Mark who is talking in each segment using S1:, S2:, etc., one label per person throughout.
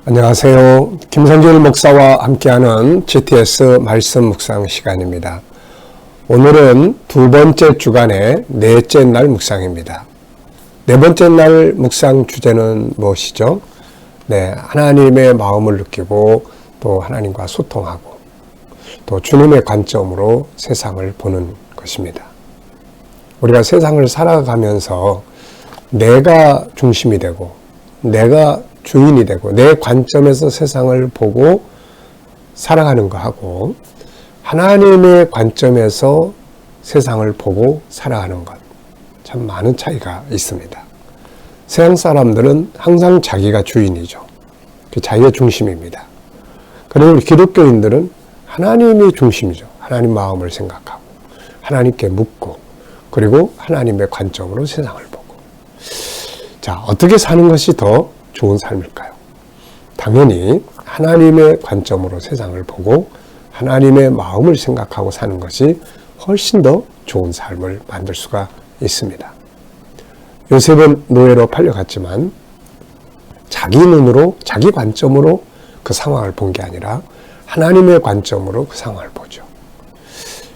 S1: 안녕하세요. 김성길 목사와 함께하는 GTS 말씀 묵상 시간입니다. 오늘은 두 번째 주간의 넷째 날 묵상입니다. 네 번째 날 묵상 주제는 무엇이죠? 하나님의 마음을 느끼고 또 하나님과 소통하고 또 주님의 관점으로 세상을 보는 것입니다. 우리가 세상을 살아가면서 내가 중심이 되고 내가 주인이 되고 내 관점에서 세상을 보고 살아가는 것하고 하나님의 관점에서 세상을 보고 살아가는 것, 참 많은 차이가 있습니다. 세상 사람들은 항상 자기가 주인이죠. 자기가 중심입니다. 그리고 우리 기독교인들은 하나님이 중심이죠. 하나님 마음을 생각하고 하나님께 묻고 그리고 하나님의 관점으로 세상을 보고. 자, 어떻게 사는 것이 더 좋은 삶일까요? 당연히 하나님의 관점으로 세상을 보고 하나님의 마음을 생각하고 사는 것이 훨씬 더 좋은 삶을 만들 수가 있습니다. 요셉은 노예로 팔려갔지만 자기 눈으로 자기 관점으로 그 상황을 본 게 아니라 하나님의 관점으로 그 상황을 보죠.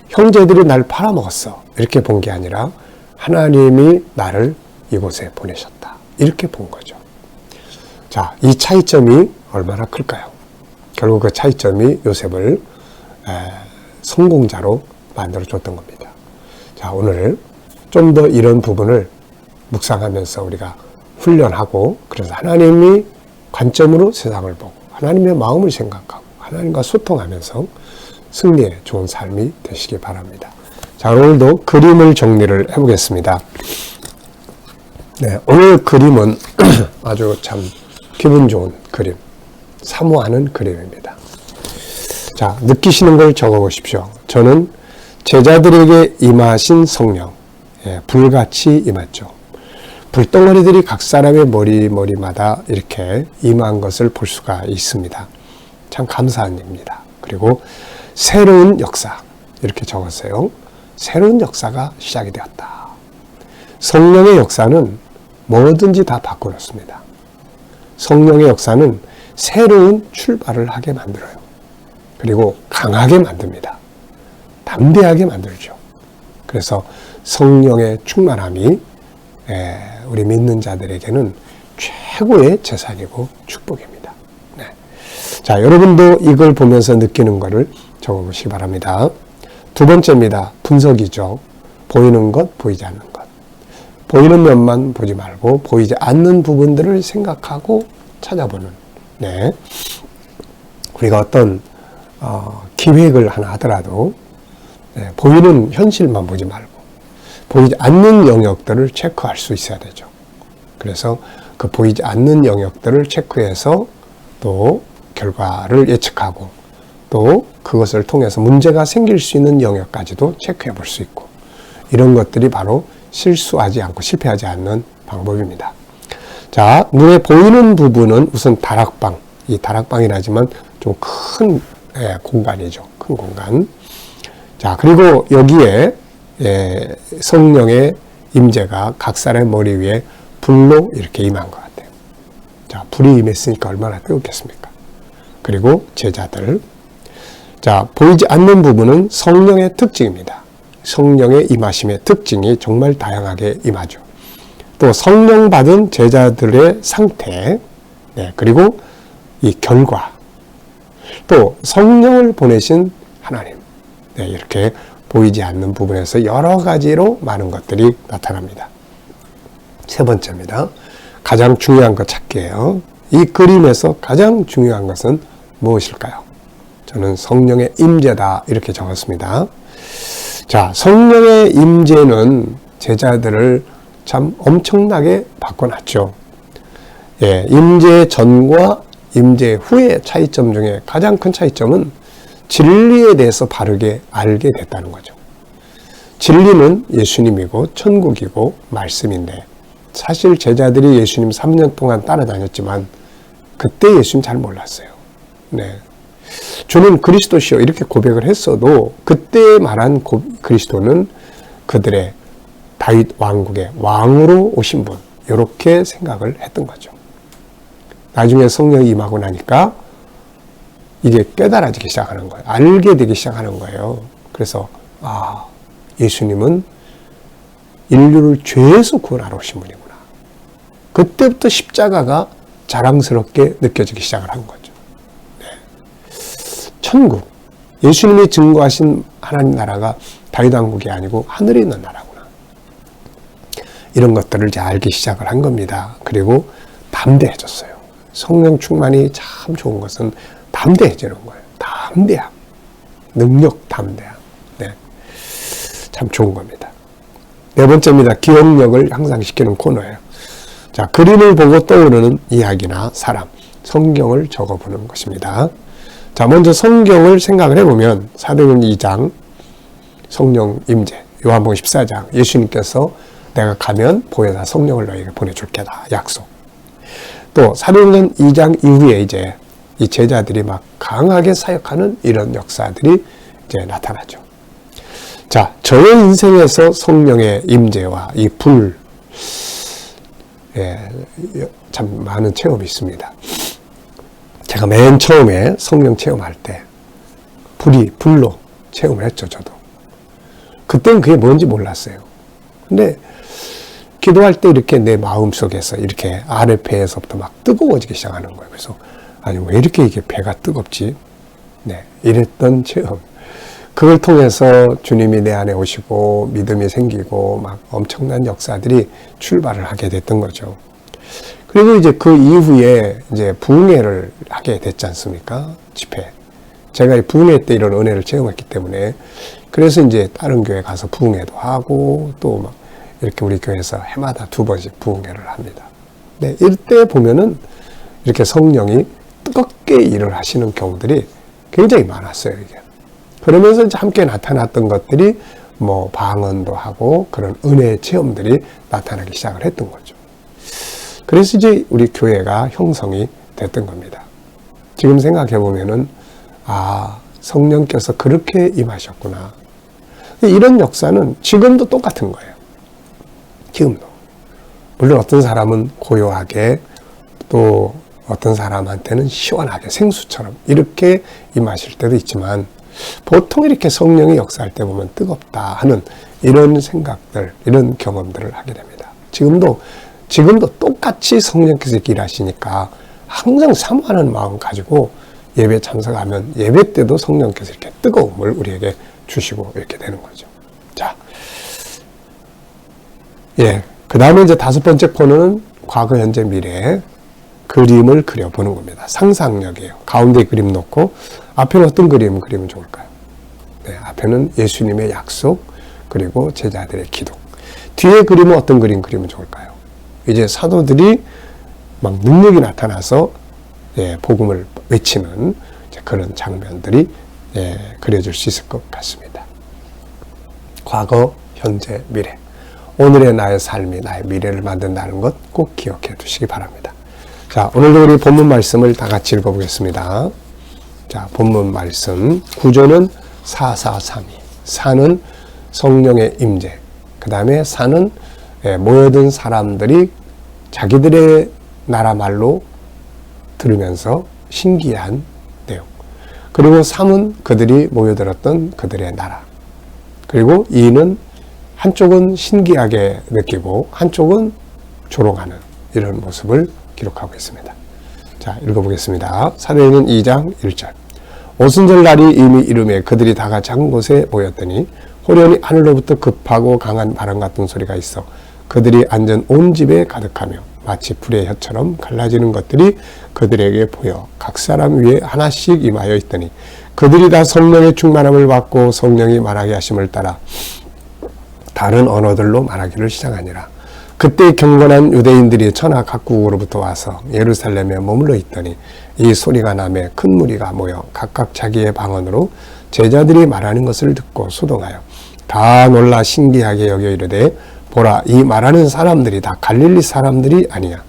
S1: 형제들이 날 팔아먹었어 이렇게 본 게 아니라 하나님이 나를 이곳에 보내셨다 이렇게 본 거죠. 자, 이 차이점이 얼마나 클까요? 결국 그 차이점이 요셉을 성공자로 만들어줬던 겁니다. 자, 오늘 좀 더 이런 부분을 묵상하면서 우리가 훈련하고 그래서 하나님이 관점으로 세상을 보고 하나님의 마음을 생각하고 하나님과 소통하면서 승리의 좋은 삶이 되시기 바랍니다. 자, 오늘도 그림을 정리를 해보겠습니다. 오늘 그림은 아주 참 기분 좋은 그림, 사모하는 그림입니다. 자, 느끼시는 걸 적어보십시오. 저는 제자들에게 임하신 성령, 불같이 임했죠. 불덩어리들이 각 사람의 머리마다 이렇게 임한 것을 볼 수가 있습니다. 참 감사한 일입니다. 그리고 새로운 역사, 이렇게 적었어요. 새로운 역사가 시작이 되었다. 성령의 역사는 뭐든지 다 바꿔놓습니다. 성령의 역사는 새로운 출발을 하게 만들어요. 그리고 강하게 만듭니다. 담대하게 만들죠. 그래서 성령의 충만함이 우리 믿는 자들에게는 최고의 재산이고 축복입니다. 자, 여러분도 이걸 보면서 느끼는 것을 적어보시기 바랍니다. 두 번째입니다. 분석이죠. 보이는 것, 보이지 않는 것. 보이는 면만 보지 말고 보이지 않는 부분들을 생각하고 찾아보는. 우리가 어떤 기획을 하나 하더라도 보이는 현실만 보지 말고 보이지 않는 영역들을 체크할 수 있어야 되죠. 그래서 그 보이지 않는 영역들을 체크해서 또 결과를 예측하고 또 그것을 통해서 문제가 생길 수 있는 영역까지도 체크해 볼 수 있고 이런 것들이 바로 실수하지 않고 실패하지 않는 방법입니다. 자, 눈에 보이는 부분은 우선 다락방, 이 다락방이라지만 좀 큰 공간이죠. 큰 공간. 자, 그리고 여기에 성령의 임재가 각 사람의 머리 위에 불로 이렇게 임한 것 같아요. 자, 불이 임했으니까 얼마나 뜨겁겠습니까? 그리고 제자들. 자, 보이지 않는 부분은 성령의 특징입니다. 성령의 임하심의 특징이 정말 다양하게 임하죠. 또 성령 받은 제자들의 상태, 그리고 이 결과, 또 성령을 보내신 하나님, 이렇게 보이지 않는 부분에서 여러 가지로 많은 것들이 나타납니다. 세 번째입니다. 가장 중요한 것 찾기예요. 이 그림에서 가장 중요한 것은 무엇일까요? 저는 성령의 임재다 이렇게 적었습니다. 자, 성령의 임재는 제자들을 참 엄청나게 바꿔놨죠. 임재 전과 임재 후의 차이점 중에 가장 큰 차이점은 진리에 대해서 바르게 알게 됐다는 거죠. 진리는 예수님이고 천국이고 말씀인데 사실 제자들이 예수님 3년 동안 따라다녔지만 그때 예수님 잘 몰랐어요. 주는 그리스도시요 이렇게 고백을 했어도 그때 말한 그리스도는 그들의 다윗 왕국의 왕으로 오신 분 이렇게 생각을 했던 거죠. 나중에 성령이 임하고 나니까 이게 깨달아지기 시작하는 거예요. 알게 되기 시작하는 거예요. 그래서 예수님은 인류를 죄에서 구원하러 오신 분이구나. 그때부터 십자가가 자랑스럽게 느껴지기 시작을 한 거죠. 네. 천국, 예수님이 증거하신 하나님 나라가 다윗 왕국이 아니고 하늘에 있는 나라구나. 이런 것들을 이제 알기 시작을 한 겁니다. 그리고 담대해졌어요. 성령 충만이 참 좋은 것은 담대해지는 거예요. 담대함, 능력, 담대함. 네. 참 좋은 겁니다. 네 번째입니다. 기억력을 향상시키는 코너예요. 자, 그림을 보고 떠오르는 이야기나 사람, 성경을 적어보는 것입니다. 자, 먼저 성경을 생각을 해보면 사도행전 2장 성령 임재, 요한복음 14장 예수님께서 내가 가면 보혜사 성령을 너에게 보내줄 게다 약속. 또 사도행전 2장 이후에 이제 이 제자들이 막 강하게 사역하는 이런 역사들이 이제 나타나죠. 자, 저의 인생에서 성령의 임재와 이 불, 참 많은 체험이 있습니다. 제가 맨 처음에 성령 체험할 때 불로 체험을 했죠, 저도. 그때는 그게 뭔지 몰랐어요. 근데 기도할 때 이렇게 내 마음속에서 이렇게 아랫배에서부터 막 뜨거워지기 시작하는 거예요. 그래서 아니 왜 이렇게 이게 배가 뜨겁지? 네, 이랬던 체험. 그걸 통해서 주님이 내 안에 오시고 믿음이 생기고 막 엄청난 역사들이 출발을 하게 됐던 거죠. 그리고 이제 그 이후에 이제 부흥회를 하게 됐지 않습니까? 집회. 제가 이 부흥회 때 이런 은혜를 체험했기 때문에 그래서 이제 다른 교회 가서 부흥회도 하고 또 막 이렇게 우리 교회에서 해마다 2번씩 부흥회를 합니다. 네, 이때 보면은 이렇게 성령이 뜨겁게 일을 하시는 경우들이 굉장히 많았어요, 이게. 그러면서 이제 함께 나타났던 것들이 뭐 방언도 하고 그런 은혜의 체험들이 나타나기 시작을 했던 거죠. 그래서 이제 우리 교회가 형성이 됐던 겁니다. 지금 생각해 보면은 성령께서 그렇게 임하셨구나. 이런 역사는 지금도 똑같은 거예요. 지금도. 물론 어떤 사람은 고요하게 또 어떤 사람한테는 시원하게 생수처럼 이렇게 임하실 때도 있지만 보통 이렇게 성령이 역사할 때 보면 뜨겁다 하는 이런 생각들, 이런 경험들을 하게 됩니다. 지금도 똑같이 성령께서 이렇게 일하시니까 항상 사모하는 마음 가지고 예배 참석하면 예배 때도 성령께서 이렇게 뜨거움을 우리에게 주시고 이렇게 되는 거죠. 자, 그 다음에 이제 5번째 코너는 과거, 현재, 미래 그림을 그려보는 겁니다. 상상력이에요. 가운데 그림 놓고 앞에는 어떤 그림을 그리면 좋을까요? 네, 앞에는 예수님의 약속 그리고 제자들의 기도. 뒤에 그림은 어떤 그림 그리면 좋을까요? 이제 사도들이 막 능력이 나타나서 복음을 외치는 그런 장면들이 그려질 수 있을 것 같습니다. 과거, 현재, 미래. 오늘의 나의 삶이 나의 미래를 만든다는 것 꼭 기억해 두시기 바랍니다. 자, 오늘도 우리 본문 말씀을 다 같이 읽어보겠습니다. 자, 본문 말씀. 구조는 4-4-3-2. 4는 성령의 임재. 그 다음에 4는 모여든 사람들이 자기들의 나라 말로 들으면서 신기한 내용. 그리고 3은 그들이 모여들었던 그들의 나라. 그리고 2는 한쪽은 신기하게 느끼고 한쪽은 조롱하는 이런 모습을 기록하고 있습니다. 자, 읽어보겠습니다. 사도행전 2장 1절. 오순절 날이 이미 이르매 그들이 다 같이 한 곳에 모였더니 호련히 하늘로부터 급하고 강한 바람 같은 소리가 있어 그들이 앉은 온 집에 가득하며 마치 불의 혀처럼 갈라지는 것들이 그들에게 보여 각 사람 위에 하나씩 임하여 있더니 그들이 다 성령의 충만함을 받고 성령이 말하게 하심을 따라 다른 언어들로 말하기를 시작하니라. 그때 경건한 유대인들이 천하 각국으로부터 와서 예루살렘에 머물러 있더니 이 소리가 나매 큰 무리가 모여 각각 자기의 방언으로 제자들이 말하는 것을 듣고 수동하여 다 놀라 신기하게 여겨 이르되 보라, 이 말하는 사람들이 다 갈릴리 사람들이 아니냐.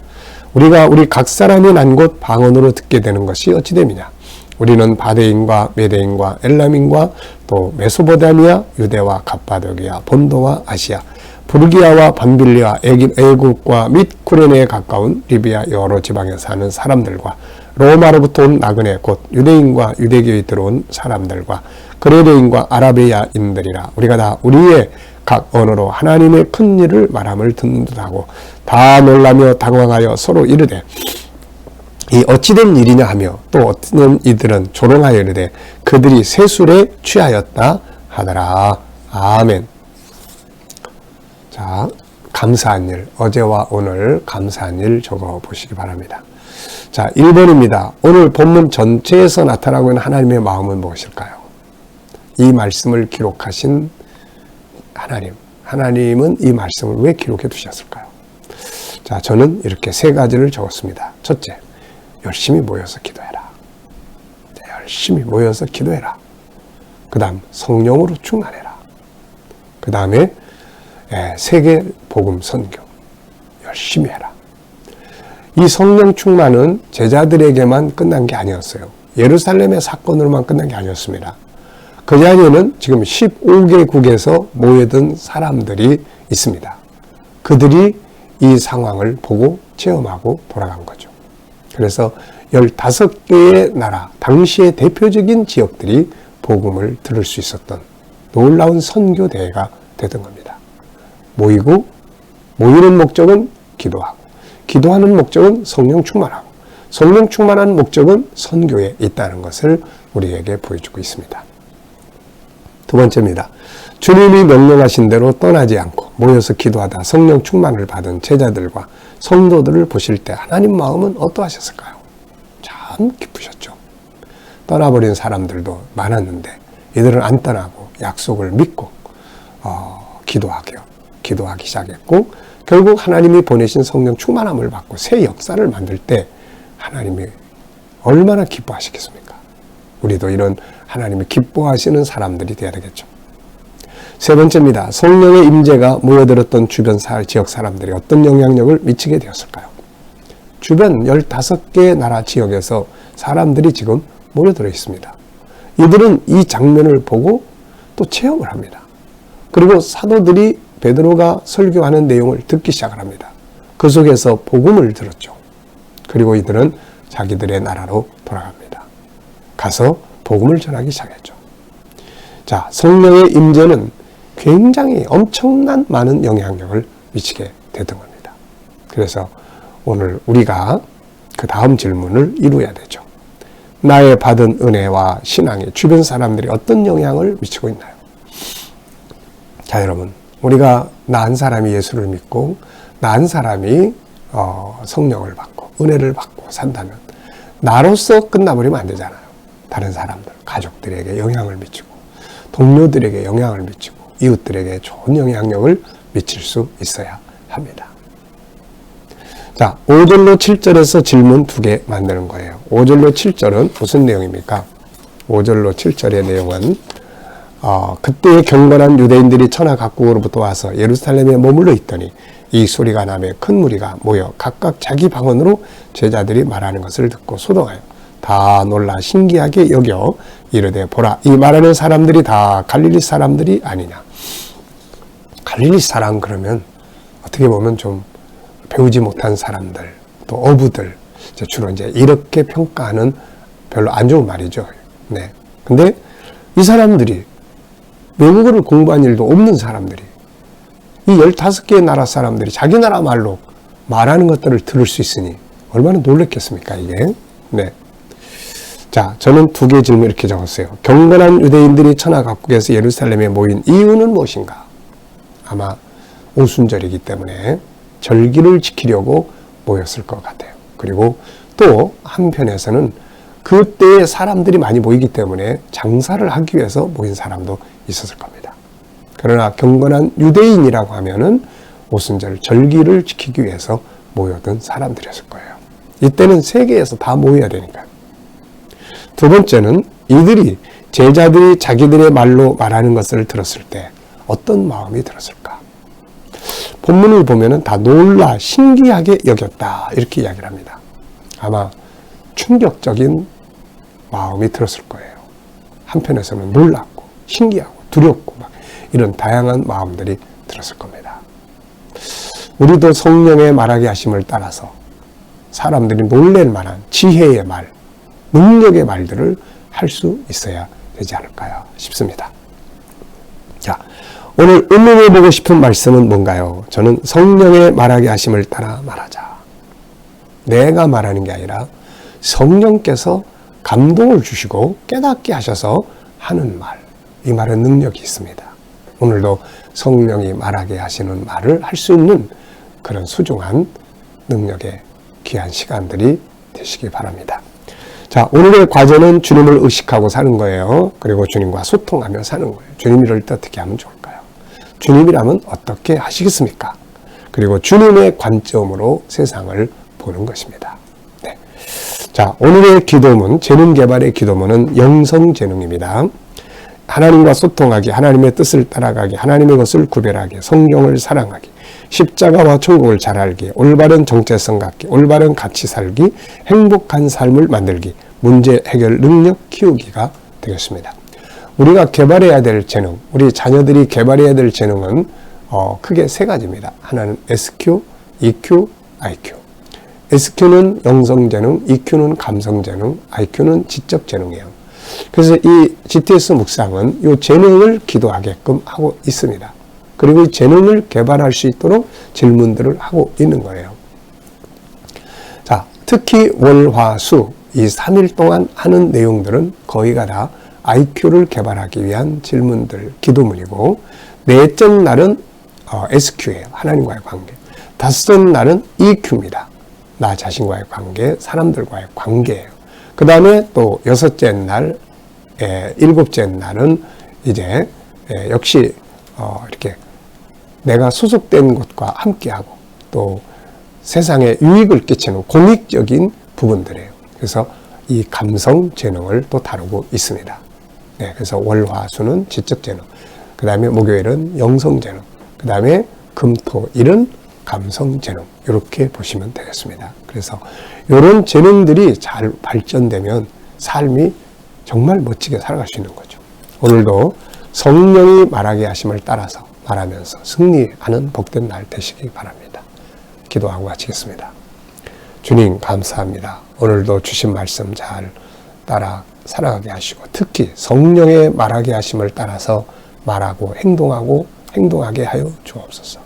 S1: 우리가 우리 각 사람이 난 곳 방언으로 듣게 되는 것이 어찌 됨이냐. 우리는 바데인과 메데인과 엘람인과 또 메소포타미아, 유대와 갑바도기아, 본도와 아시아 부르기아와 밤빌리아, 애국과 및 쿠레네에 가까운 리비아 여러 지방에 사는 사람들과 로마로부터 온 나그네 곧 유대인과 유대교에 들어온 사람들과 그레네인과 아라비아인들이라 우리가 다 우리의 각 언어로 하나님의 큰 일을 말함을 듣는 듯하고 다 놀라며 당황하여 서로 이르되 이 어찌된 일이냐 하며 또 어떤 이들은 조롱하여 이르되 그들이 세술에 취하였다 하더라. 아멘. 자, 감사한 일, 어제와 오늘 감사한 일 적어 보시기 바랍니다. 자, 1번입니다. 오늘 본문 전체에서 나타나고 있는 하나님의 마음은 무엇일까요? 이 말씀을 기록하신 하나님은 이 말씀을 왜 기록해 두셨을까요? 자, 저는 이렇게 세 가지를 적었습니다. 첫째, 열심히 모여서 기도해라. 열심히 모여서 기도해라. 그 다음, 성령으로 충만해라. 그 다음에 세계 복음 선교 열심히 해라. 이 성령 충만은 제자들에게만 끝난 게 아니었어요. 예루살렘의 사건으로만 끝난 게 아니었습니다. 그 자리에는 지금 15개국에서 모여든 사람들이 있습니다. 그들이 이 상황을 보고 체험하고 돌아간 거죠. 그래서 15개의 나라, 당시의 대표적인 지역들이 복음을 들을 수 있었던 놀라운 선교대회가 되던 겁니다. 모이는 목적은 기도하고, 기도하는 목적은 성령 충만하고, 성령 충만한 목적은 선교에 있다는 것을 우리에게 보여주고 있습니다. 두 번째입니다. 주님이 명령하신 대로 떠나지 않고 모여서 기도하다 성령 충만을 받은 제자들과 성도들을 보실 때 하나님 마음은 어떠하셨을까요? 참 기쁘셨죠. 떠나버린 사람들도 많았는데 이들은 안 떠나고 약속을 믿고 기도하기 시작했고 결국 하나님이 보내신 성령 충만함을 받고 새 역사를 만들 때 하나님이 얼마나 기뻐하시겠습니까? 우리도 이런 하나님이 기뻐하시는 사람들이 되어야 되겠죠. 세 번째입니다. 성령의 임재가 모여들었던 주변 지역 사람들이 어떤 영향력을 미치게 되었을까요? 주변 15개 나라 지역에서 사람들이 지금 모여들어 있습니다. 이들은 이 장면을 보고 또 체험을 합니다. 그리고 사도들이 베드로가 설교하는 내용을 듣기 시작을 합니다. 그 속에서 복음을 들었죠. 그리고 이들은 자기들의 나라로 돌아갑니다. 가서 복음을 전하기 시작했죠. 자, 성령의 임재는 굉장히 엄청난 많은 영향력을 미치게 되던 겁니다. 그래서 오늘 우리가 그 다음 질문을 이루어야 되죠. 나의 받은 은혜와 신앙에 주변 사람들이 어떤 영향을 미치고 있나요? 자, 여러분, 우리가 나 한 사람이 예수를 믿고 나 한 사람이 성령을 받고 은혜를 받고 산다면 나로서 끝나버리면 안 되잖아요. 다른 사람들, 가족들에게 영향을 미치고 동료들에게 영향을 미치고 이웃들에게 좋은 영향력을 미칠 수 있어야 합니다. 자, 5절로 7절에서 질문 2개 만드는 거예요. 5절로 7절은 무슨 내용입니까? 5절로 7절의 내용은 그때의 경건한 유대인들이 천하 각국으로부터 와서 예루살렘에 머물러 있더니 이 소리가 나며 큰 무리가 모여 각각 자기 방언으로 제자들이 말하는 것을 듣고 소동하여 다 놀라 신기하게 여겨 이르되 보라, 이 말하는 사람들이 다 갈릴리 사람들이 아니냐. 갈릴리 사람 그러면 어떻게 보면 좀 배우지 못한 사람들, 또 어부들, 주로 이제 이렇게 평가하는 별로 안 좋은 말이죠. 네. 근데 이 사람들이 외국어를 공부한 일도 없는 사람들이 이 15개의 나라 사람들이 자기 나라 말로 말하는 것들을 들을 수 있으니 얼마나 놀랐겠습니까, 이게? 네. 자, 저는 2개의 질문 이렇게 적었어요. 경건한 유대인들이 천하 각국에서 예루살렘에 모인 이유는 무엇인가? 아마 오순절이기 때문에 절기를 지키려고 모였을 것 같아요. 그리고 또 한편에서는 그때에 사람들이 많이 모이기 때문에 장사를 하기 위해서 모인 사람도 있었을 겁니다. 그러나 경건한 유대인이라고 하면은 오순절 절기를 지키기 위해서 모여든 사람들이었을 거예요. 이때는 세계에서 다 모여야 되니까요. 두 번째는 이들이 제자들이 자기들의 말로 말하는 것을 들었을 때 어떤 마음이 들었을까? 본문을 보면은 다 놀라 신기하게 여겼다 이렇게 이야기를 합니다. 아마 충격적인 마음이 들었을 거예요. 한편에서는 놀랍고 신기하고 두렵고 막 이런 다양한 마음들이 들었을 겁니다. 우리도 성령의 말하게 하심을 따라서 사람들이 놀랄 만한 지혜의 말, 능력의 말들을 할 수 있어야 되지 않을까 싶습니다. 자, 오늘 음미해보고 싶은 말씀은 뭔가요? 저는 성령의 말하게 하심을 따라 말하자. 내가 말하는 게 아니라 성령께서 감동을 주시고 깨닫게 하셔서 하는 말. 이 말은 능력이 있습니다. 오늘도 성령이 말하게 하시는 말을 할 수 있는 그런 소중한 능력의 귀한 시간들이 되시기 바랍니다. 자, 오늘의 과제는 주님을 의식하고 사는 거예요. 그리고 주님과 소통하며 사는 거예요. 주님 이럴 때 어떻게 하면 좋을까요? 주님이라면 어떻게 하시겠습니까? 그리고 주님의 관점으로 세상을 보는 것입니다. 네. 자, 오늘의 기도문, 재능 개발의 기도문은 영성재능입니다. 하나님과 소통하기, 하나님의 뜻을 따라가기, 하나님의 것을 구별하기, 성경을 사랑하기, 십자가와 천국을 잘 알기, 올바른 정체성 갖기, 올바른 가치 살기, 행복한 삶을 만들기, 문제 해결 능력 키우기가 되겠습니다. 우리가 개발해야 될 재능, 우리 자녀들이 개발해야 될 재능은 크게 세 가지입니다. 하나는 SQ, EQ, IQ. SQ는 영성재능, EQ는 감성재능, IQ는 지적재능이에요. 그래서 이 GTS 묵상은 이 재능을 기도하게끔 하고 있습니다. 그리고 이 재능을 개발할 수 있도록 질문들을 하고 있는 거예요. 자, 특히 월, 화, 수, 이 3일 동안 하는 내용들은 거의가 다 IQ를 개발하기 위한 질문들, 기도문이고, 넷째 날은 SQ예요. 하나님과의 관계. 다섯째 날은 EQ입니다. 나 자신과의 관계, 사람들과의 관계예요. 그 다음에 또 여섯째 날, 일곱째 날은 이제 역시 이렇게 내가 소속된 것과 함께하고 또 세상에 유익을 끼치는 공익적인 부분들이에요. 그래서 이 감성 재능을 또 다루고 있습니다. 네, 그래서 월화수는 지적 재능, 그 다음에 목요일은 영성 재능, 그 다음에 금토일은 감성 재능, 이렇게 보시면 되겠습니다. 그래서 이런 재능들이 잘 발전되면 삶이 정말 멋지게 살아갈 수 있는 거죠. 오늘도 성령이 말하게 하심을 따라서 말하면서 승리하는 복된 날 되시기 바랍니다. 기도하고 마치겠습니다. 주님 감사합니다. 오늘도 주신 말씀 잘 따라 살아가게 하시고 특히 성령의 말하게 하심을 따라서 말하고 행동하게 하여 주옵소서.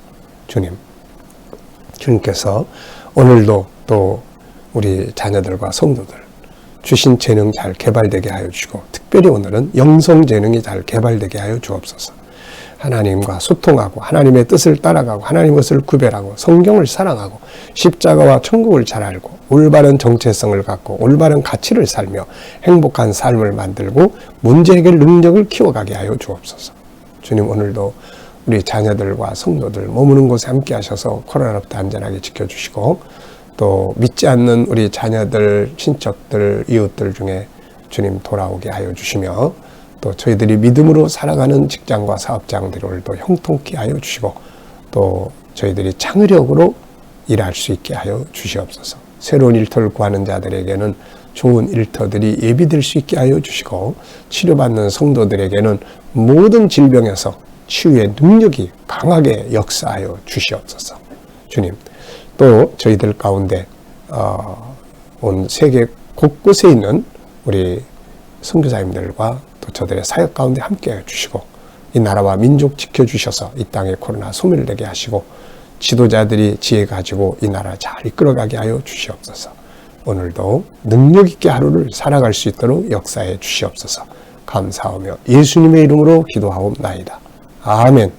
S1: 주님께서 오늘도 또 우리 자녀들과 성도들 주신 재능 잘 개발되게 하여 주시고 특별히 오늘은 영성 재능이 잘 개발되게 하여 주옵소서. 하나님과 소통하고 하나님의 뜻을 따라가고 하나님의 것을 구별하고 성경을 사랑하고 십자가와 천국을 잘 알고 올바른 정체성을 갖고 올바른 가치를 살며 행복한 삶을 만들고 문제 해결 능력을 키워가게 하여 주옵소서. 주님 오늘도 우리 자녀들과 성도들 머무는 곳에 함께 하셔서 코로나로부터 안전하게 지켜주시고 또 믿지 않는 우리 자녀들, 친척들, 이웃들 중에 주님 돌아오게 하여 주시며 또 저희들이 믿음으로 살아가는 직장과 사업장들을 또 형통케 하여 주시고 또 저희들이 창의력으로 일할 수 있게 하여 주시옵소서. 새로운 일터를 구하는 자들에게는 좋은 일터들이 예비될 수 있게 하여 주시고 치료받는 성도들에게는 모든 질병에서 치유의 능력이 강하게 역사하여 주시옵소서. 주님, 또 저희들 가운데 온 세계 곳곳에 있는 우리 선교사님들과 또 저들의 사역 가운데 함께해 주시고 이 나라와 민족 지켜주셔서 이 땅에 코로나 소멸되게 하시고 지도자들이 지혜 가지고 이 나라 잘 이끌어가게 하여 주시옵소서. 오늘도 능력 있게 하루를 살아갈 수 있도록 역사해 주시옵소서. 감사하며 예수님의 이름으로 기도하옵나이다. 아멘.